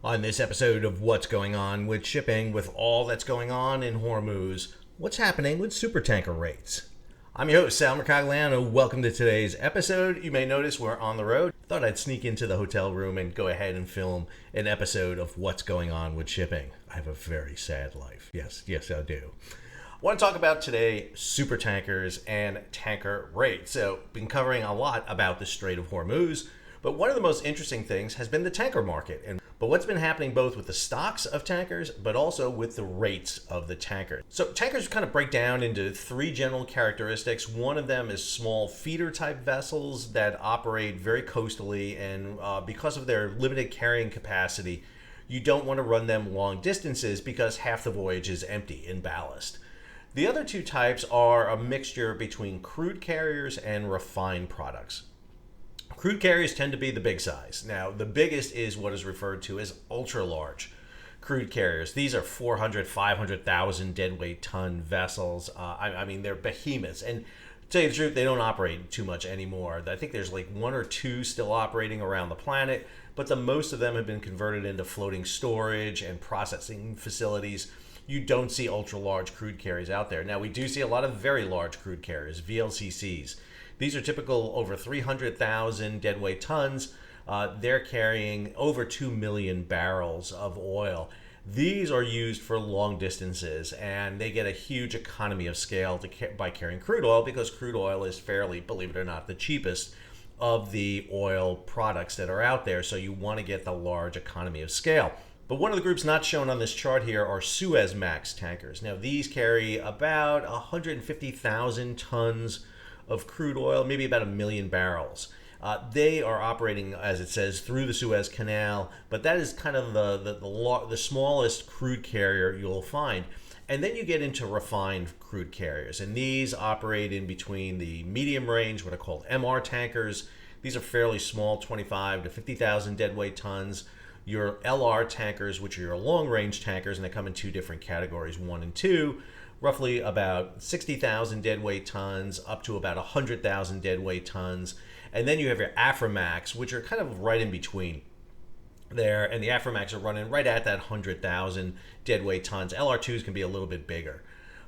On this episode of What's Going On with Shipping, with all that's going on in Hormuz, what's happening with supertanker rates? I'm your host, Sal Mercogliano. Welcome to today's episode. You may notice we're on the road. Thought I'd sneak into the hotel room and go ahead and film an episode of What's Going On with Shipping. I have a very sad life. Yes, I do. I want to talk about today supertankers and tanker rates. So, been covering a lot about the Strait of Hormuz, but one of the most interesting things has been the tanker market. But what's been happening both with the stocks of tankers, but also with the rates of the tankers. So tankers kind of break down into three general characteristics. One of them is small feeder type vessels that operate very coastally, and because of their limited carrying capacity, you don't want to run them long distances because half the voyage is empty in ballast. The other two types are a mixture between crude carriers and refined products. Crude carriers tend to be the big size. Now, the biggest is what is referred to as ultra-large crude carriers. These are 400, 500,000 deadweight ton vessels. I mean, they're behemoths. And to tell you the truth, they don't operate too much anymore. I think there's like one or two still operating around the planet, but the most of them have been converted into floating storage and processing facilities. You don't see ultra-large crude carriers out there. Now, we do see a lot of very large crude carriers, VLCCs. These are typical over 300,000 deadweight tons. They're carrying over 2 million barrels of oil. These are used for long distances, and they get a huge economy of scale by carrying crude oil, because crude oil is fairly, believe it or not, the cheapest of the oil products that are out there. So you want to get the large economy of scale. But one of the groups not shown on this chart here are Suezmax tankers. Now, these carry about 150,000 tons of crude oil, maybe about 1 million barrels. They are operating, as it says, through the Suez Canal, but that is kind of the smallest crude carrier you'll find. And then you get into refined crude carriers, and these operate in between the medium range, what are called MR tankers. These are fairly small, 25 to 50,000 deadweight tons. Your LR tankers, which are your long range tankers, and they come in two different categories, 1 and 2. Roughly about 60,000 deadweight tons up to about 100,000 deadweight tons. And then you have your Aframax, which are kind of right in between there. And the Aframax are running right at that 100,000 deadweight tons. LR2s can be a little bit bigger.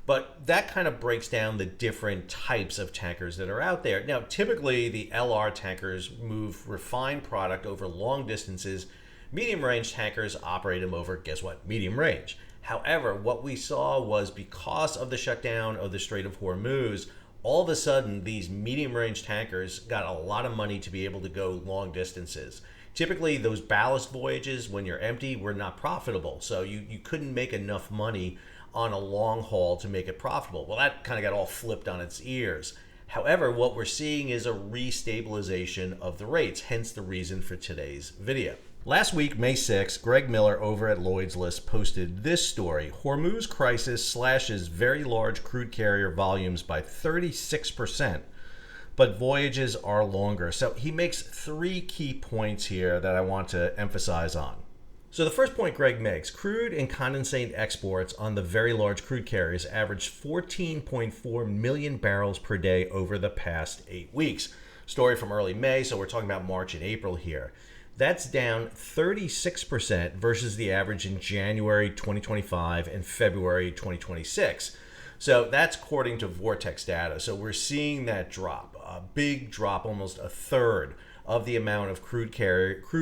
But that kind of breaks down the different types of tankers that are out there. Now, typically the LR tankers move refined product over long distances. Medium range tankers operate them over, guess what? Medium range. However, what we saw was, because of the shutdown of the Strait of Hormuz, all of a sudden these medium-range tankers got a lot of money to be able to go long distances. Typically, those ballast voyages, when you're empty, were not profitable. So you couldn't make enough money on a long haul to make it profitable. Well, that kind of got all flipped on its ears. However, what we're seeing is a restabilization of the rates, hence the reason for today's video. Last week, May 6th, Greg Miller over at Lloyd's List posted this story. Hormuz crisis slashes very large crude carrier volumes by 36%, but voyages are longer. So he makes three key points here that I want to emphasize on. So the first point Greg makes, crude and condensate exports on the very large crude carriers averaged 14.4 million barrels per day over the past 8 weeks. Story from early May, so we're talking about March and April here. That's down 36% versus the average in January 2025 and February 2026. So that's according to Vortex data. So we're seeing that drop, a big drop, almost a third of the amount of crude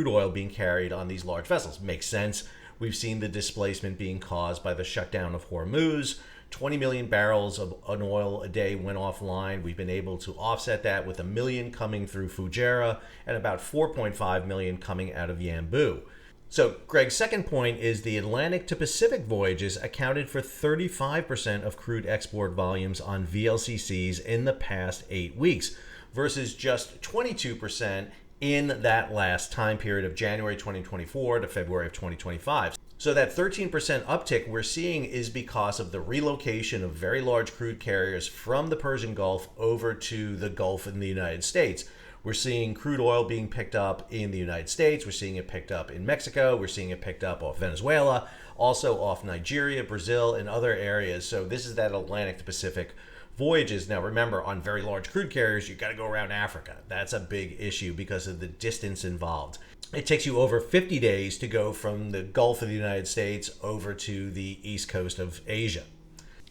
oil being carried on these large vessels. Makes sense. We've seen the displacement being caused by the shutdown of Hormuz. 20 million barrels of oil a day went offline. We've been able to offset that with 1 million coming through Fujairah and about 4.5 million coming out of Yanbu. So Greg's second point is the Atlantic to Pacific voyages accounted for 35% of crude export volumes on VLCCs in the past 8 weeks versus just 22% in that last time period of January 2024 to February of 2025. So that 13% uptick we're seeing is because of the relocation of very large crude carriers from the Persian Gulf over to the Gulf in the United States. We're seeing crude oil being picked up in the United States. We're seeing it picked up in Mexico. We're seeing it picked up off Venezuela, also off Nigeria, Brazil, and other areas. So this is that Atlantic to Pacific voyages. Now remember, on very large crude carriers, you got to go around Africa. That's a big issue because of the distance involved. It takes you over 50 days to go from the Gulf of the United States over to the east coast of Asia.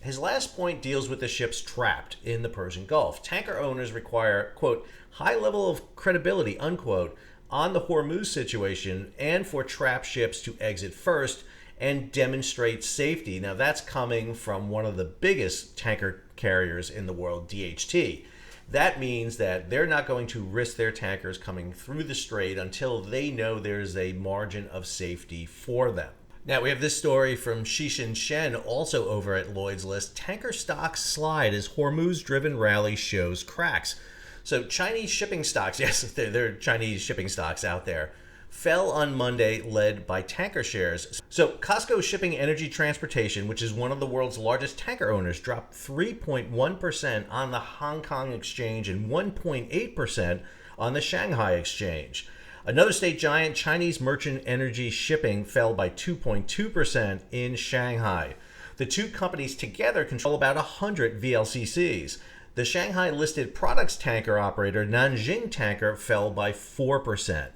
His last point deals with the ships trapped in the Persian Gulf. Tanker owners require, quote, high level of credibility, unquote, on the Hormuz situation and for trapped ships to exit first and demonstrate safety. Now that's coming from one of the biggest tanker carriers in the world, DHT. That means that they're not going to risk their tankers coming through the strait until they know there's a margin of safety for them. Now we have this story from Shishin Shen, also over at Lloyd's List. Tanker stocks slide as Hormuz-driven rally shows cracks. So Chinese shipping stocks, yes, there are Chinese shipping stocks out there, fell on Monday, led by tanker shares. So COSCO Shipping Energy Transportation, which is one of the world's largest tanker owners, dropped 3.1% on the Hong Kong Exchange and 1.8% on the Shanghai Exchange. Another state giant, Chinese Merchant Energy Shipping, fell by 2.2% in Shanghai. The two companies together control about 100 VLCCs. The Shanghai-listed products tanker operator Nanjing Tanker fell by 4%.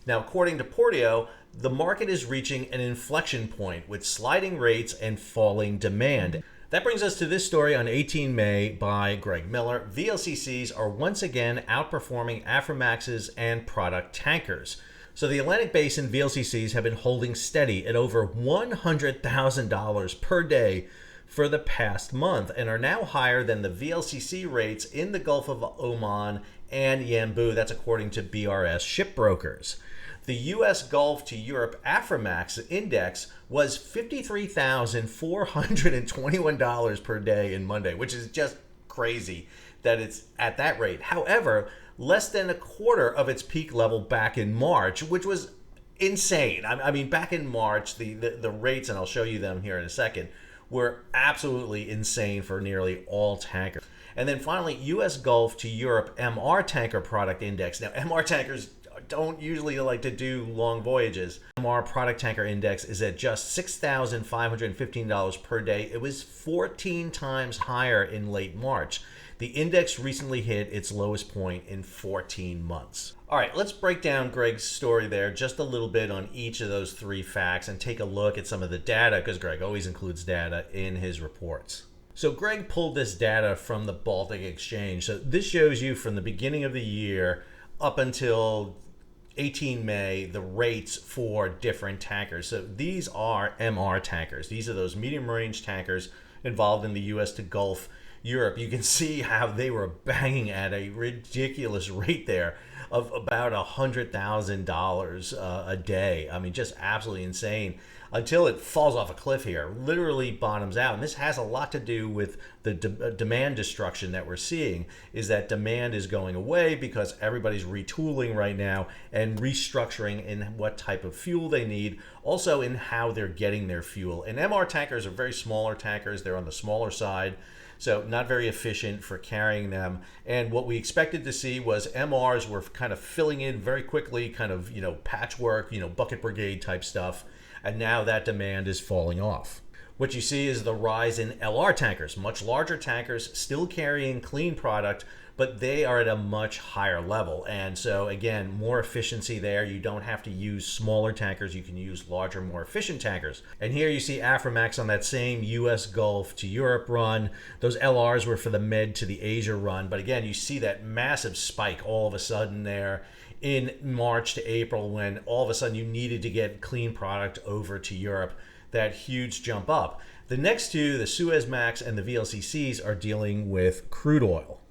Now, according to Portio, the market is reaching an inflection point with sliding rates and falling demand. That brings us to this story on 18 May by Greg Miller. VLCCs are once again outperforming Aframaxes and product tankers. So the Atlantic Basin VLCCs have been holding steady at over $100,000 per day for the past month and are now higher than the VLCC rates in the Gulf of Oman and Yanbu. That's according to BRS shipbrokers. The U.S. Gulf to Europe Aframax index was $53,421 per day in Monday, which is just crazy that it's at that rate. However, less than a quarter of its peak level back in March, which was insane. I mean, back in March, the rates, and I'll show you them here in a second, were absolutely insane for nearly all tankers. And then finally, U.S. Gulf to Europe MR tanker product index. Now, MR tankers don't usually like to do long voyages. MR product tanker index is at just $6,515 per day. It was 14 times higher in late March. The index recently hit its lowest point in 14 months. All right, let's break down Greg's story there just a little bit on each of those three facts and take a look at some of the data, because Greg always includes data in his reports. So Greg pulled this data from the Baltic Exchange. So this shows you from the beginning of the year up until 18 May, the rates for different tankers. So these are MR tankers. These are those medium range tankers involved in the US to Gulf Europe. You can see how they were banging at a ridiculous rate there of about $100,000 a day. I mean, just absolutely insane, until it falls off a cliff here, literally bottoms out. And this has a lot to do with the demand destruction that we're seeing, is that demand is going away because everybody's retooling right now and restructuring in what type of fuel they need, also in how they're getting their fuel. And MR tankers are very smaller tankers. They're on the smaller side, so not very efficient for carrying them. And what we expected to see was MRs were kind of filling in very quickly, kind of, patchwork, bucket brigade type stuff. And now that demand is falling off. What you see is the rise in LR tankers, much larger tankers, still carrying clean product, but they are at a much higher level. And so again, more efficiency there. You don't have to use smaller tankers. You can use larger, more efficient tankers. And here you see Aframax on that same US Gulf to Europe run. Those LRs were for the Med to the Asia run. But again, you see that massive spike all of a sudden there in March to April, when all of a sudden you needed to get clean product over to Europe. That huge jump up. The next two, the Suezmax and the VLCCs, are dealing with crude oil.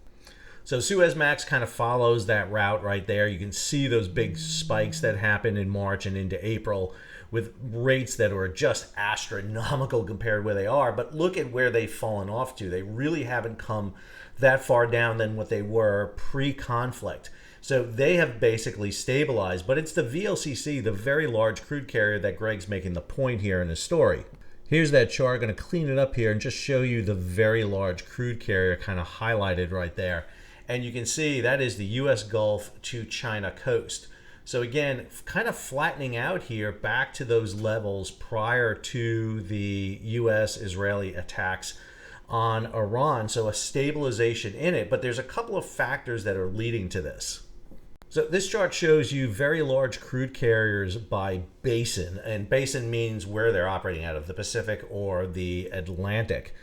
So Suezmax kind of follows that route right there. You can see those big spikes that happen in March and into April with rates that are just astronomical compared to where they are. But look at where they've fallen off to. They really haven't come that far down than what they were pre-conflict. So they have basically stabilized, but it's the VLCC, the very large crude carrier, that Greg's making the point here in his story. Here's that chart. I'm going to clean it up here and just show you the very large crude carrier kind of highlighted right there. And you can see that is the US Gulf to China coast. So again, kind of flattening out here back to those levels prior to the US-Israeli attacks on Iran, so a stabilization in it. But there's a couple of factors that are leading to this. So this chart shows you very large crude carriers by basin, and basin means where they're operating out of, the Pacific or the Atlantic.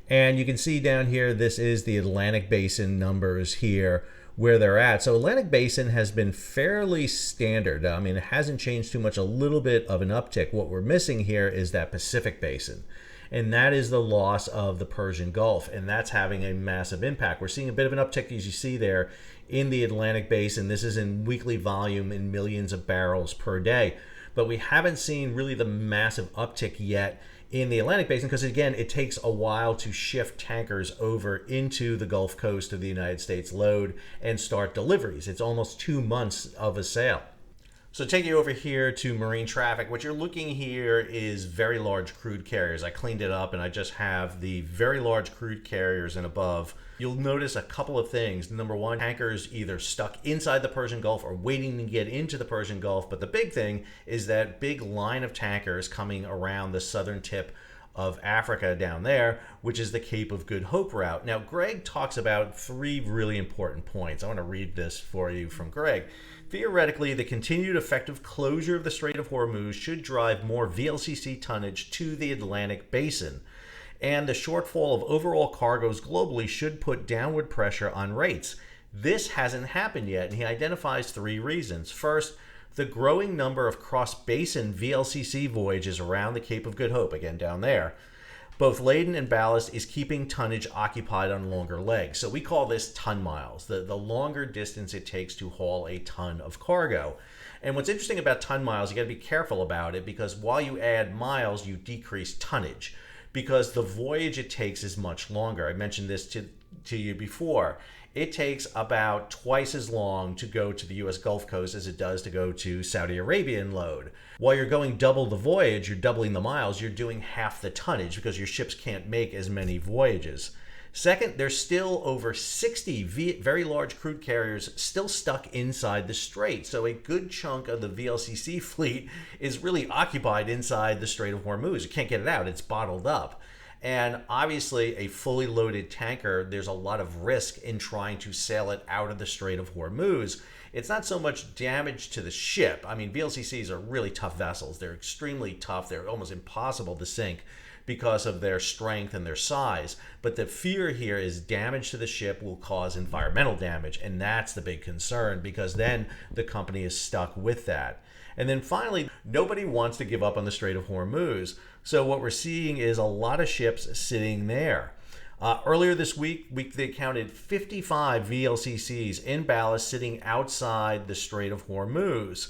And you can see down here, this is the Atlantic Basin numbers here where they're at. So Atlantic Basin has been fairly standard. I mean, it hasn't changed too much, a little bit of an uptick. What we're missing here is that Pacific Basin. And that is the loss of the Persian Gulf, and that's having a massive impact. We're seeing a bit of an uptick, as you see there, in the Atlantic Basin. This is in weekly volume in millions of barrels per day. But we haven't seen really the massive uptick yet in the Atlantic Basin because, again, it takes a while to shift tankers over into the Gulf Coast of the United States, load, and start deliveries. It's almost 2 months of a sail. So take you over here to marine traffic. What you're looking here is very large crude carriers. I cleaned it up and I just have the very large crude carriers and above. You'll notice a couple of things. Number one, tankers either stuck inside the Persian Gulf or waiting to get into the Persian Gulf. But the big thing is that big line of tankers coming around the southern tip of Africa down there, which is the Cape of Good Hope route. Now, Greg talks about 3 really important points. I want to read this for you from Greg. Theoretically, the continued effective closure of the Strait of Hormuz should drive more VLCC tonnage to the Atlantic Basin, and the shortfall of overall cargoes globally should put downward pressure on rates. This hasn't happened yet, and he identifies 3 reasons. First, the growing number of cross-basin VLCC voyages around the Cape of Good Hope, again down there, both laden and ballast, is keeping tonnage occupied on longer legs. So we call this ton miles, the longer distance it takes to haul a ton of cargo. And what's interesting about ton miles, you got to be careful about it, because while you add miles, you decrease tonnage, because the voyage it takes is much longer. I mentioned this to you before. It takes about twice as long to go to the US Gulf Coast as it does to go to Saudi Arabia and load. While you're going double the voyage, you're doubling the miles, you're doing half the tonnage because your ships can't make as many voyages. Second, there's still over 60 very large crude carriers still stuck inside the strait. So a good chunk of the VLCC fleet is really occupied inside the Strait of Hormuz. You can't get it out, it's bottled up. And obviously, a fully loaded tanker, there's a lot of risk in trying to sail it out of the Strait of Hormuz. It's not so much damage to the ship. I mean, VLCCs are really tough vessels. They're extremely tough. They're almost impossible to sink because of their strength and their size. But the fear here is damage to the ship will cause environmental damage. And that's the big concern, because then the company is stuck with that. And then finally, nobody wants to give up on the Strait of Hormuz. So what we're seeing is a lot of ships sitting there. Earlier this week, they counted 55 VLCCs in ballast sitting outside the Strait of Hormuz.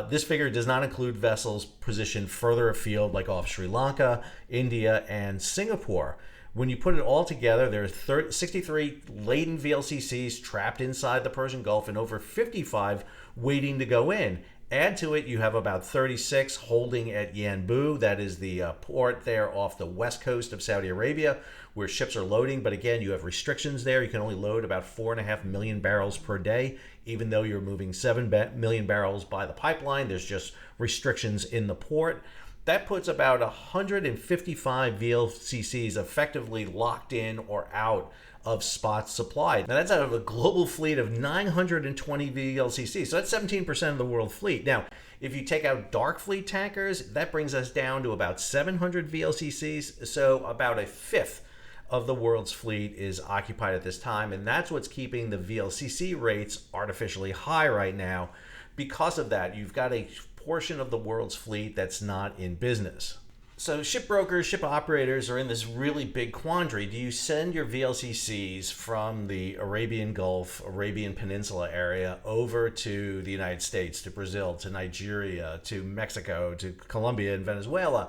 This figure does not include vessels positioned further afield, like off Sri Lanka, India, and Singapore. When you put it all together, there are 63 laden VLCCs trapped inside the Persian Gulf and over 55 waiting to go in. Add to it, you have about 36 holding at Yanbu. That is the port there off the west coast of Saudi Arabia, where ships are loading. But again, you have restrictions there. You can only load about 4.5 million barrels per day, even though you're moving 7 million barrels by the pipeline. There's just restrictions in the port. That puts about 155 VLCCs effectively locked in or out of spot supply. Now that's out of a global fleet of 920 VLCCs. So that's 17% of the world fleet. Now, if you take out dark fleet tankers, that brings us down to about 700 VLCCs. So about a fifth of the world's fleet is occupied at this time. And that's what's keeping the VLCC rates artificially high right now. Because of that, you've got a portion of the world's fleet that's not in business. So ship brokers, ship operators are in this really big quandary. Do you send your VLCCs from the Arabian Gulf, Arabian Peninsula area over to the United States, to Brazil, to Nigeria, to Mexico, to Colombia and Venezuela?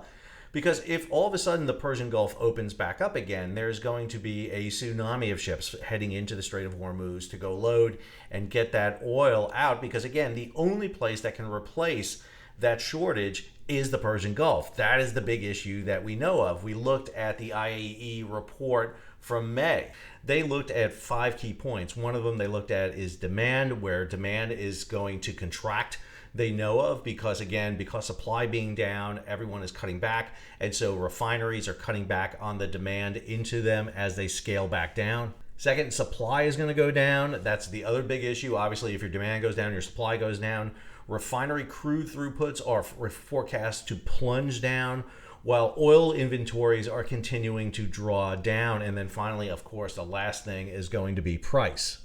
Because if all of a sudden the Persian Gulf opens back up again, there's going to be a tsunami of ships heading into the Strait of Hormuz to go load and get that oil out. Because again, the only place that can replace that shortage is the Persian Gulf. That is the big issue that we know of. We looked at the IAE report from May. They looked at 5 key points. One of them they looked at is demand, where demand is going to contract they know of, because again, because supply being down, everyone is cutting back, and so refineries are cutting back on the demand into them as they scale back down. Second, supply is going to go down. That's the other big issue. Obviously, if your demand goes down, your supply goes down. Refinery crude throughputs are forecast to plunge down, while oil inventories are continuing to draw down. And then finally, of course, the last thing is going to be price.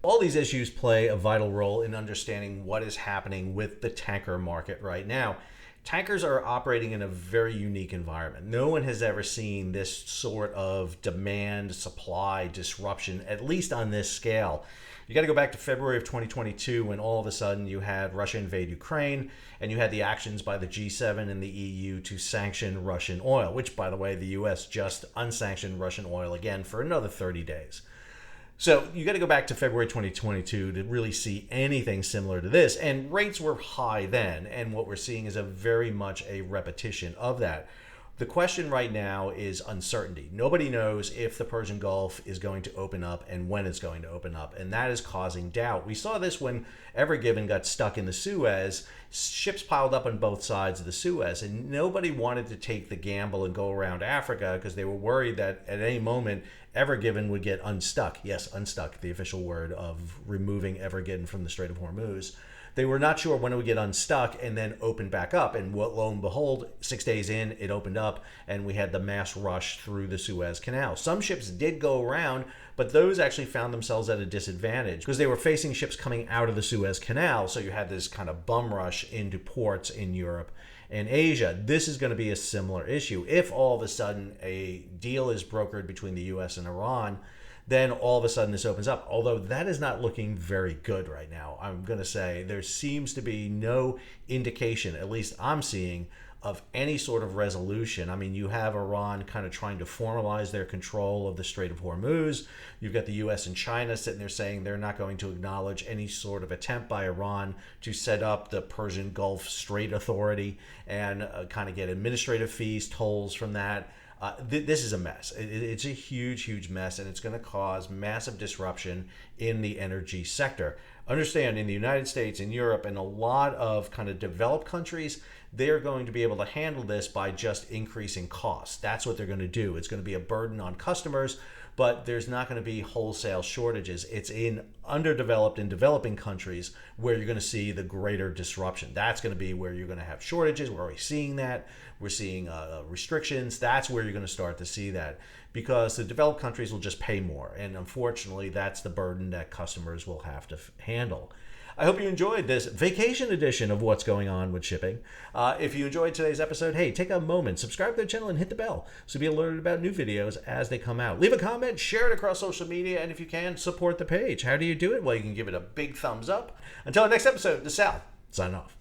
All these issues play a vital role in understanding what is happening with the tanker market right now. Tankers are operating in a very unique environment. No one has ever seen this sort of demand supply disruption, at least on this scale. You got to go back to February of 2022 when all of a sudden you had Russia invade Ukraine, and you had the actions by the G7 and the EU to sanction Russian oil, which, by the way, the US just unsanctioned Russian oil again for another 30 days. So you got to go back to February 2022 to really see anything similar to this. And rates were high then. And what we're seeing is a very much a repetition of that. The question right now is uncertainty. Nobody knows if the Persian Gulf is going to open up and when it's going to open up. And that is causing doubt. We saw this when Ever Given got stuck in the Suez. Ships piled up on both sides of the Suez, and nobody wanted to take the gamble and go around Africa because they were worried that at any moment Ever Given would get unstuck. Yes, unstuck, the official word of removing Ever Given from the Strait of Hormuz. They were not sure when it would get unstuck and then open back up. And lo and behold, 6 days in, it opened up and we had the mass rush through the Suez Canal. Some ships did go around, but those actually found themselves at a disadvantage because they were facing ships coming out of the Suez Canal. So you had this kind of bum rush into ports in Europe and Asia. This is going to be a similar issue. If all of a sudden a deal is brokered between the US and Iran, then all of a sudden this opens up. Although that is not looking very good right now. I'm going to say there seems to be no indication, at least I'm seeing, of any sort of resolution. I mean, you have Iran kind of trying to formalize their control of the Strait of Hormuz. You've got the US and China sitting there saying they're not going to acknowledge any sort of attempt by Iran to set up the Persian Gulf Strait Authority and kind of get administrative fees, tolls from that. This is a mess. It's a huge, huge mess, and it's going to cause massive disruption in the energy sector. Understand, in the United States and Europe and a lot of kind of developed countries, they're going to be able to handle this by just increasing costs. That's what they're going to do. It's going to be a burden on customers, but there's not going to be wholesale shortages. It's in underdeveloped and developing countries where you're going to see the greater disruption. That's going to be where you're going to have shortages. We're already seeing that. We're seeing restrictions. That's where you're going to start to see that, because the developed countries will just pay more. And unfortunately, that's the burden that customers will have to handle. I hope you enjoyed this vacation edition of What's Going On with Shipping. If you enjoyed today's episode, hey, take a moment, subscribe to the channel and hit the bell so be alerted about new videos as they come out. Leave a comment, share it across social media, and if you can, support the page. How do you do it? Well, you can give it a big thumbs up. Until our next episode, this is Sal, signing off.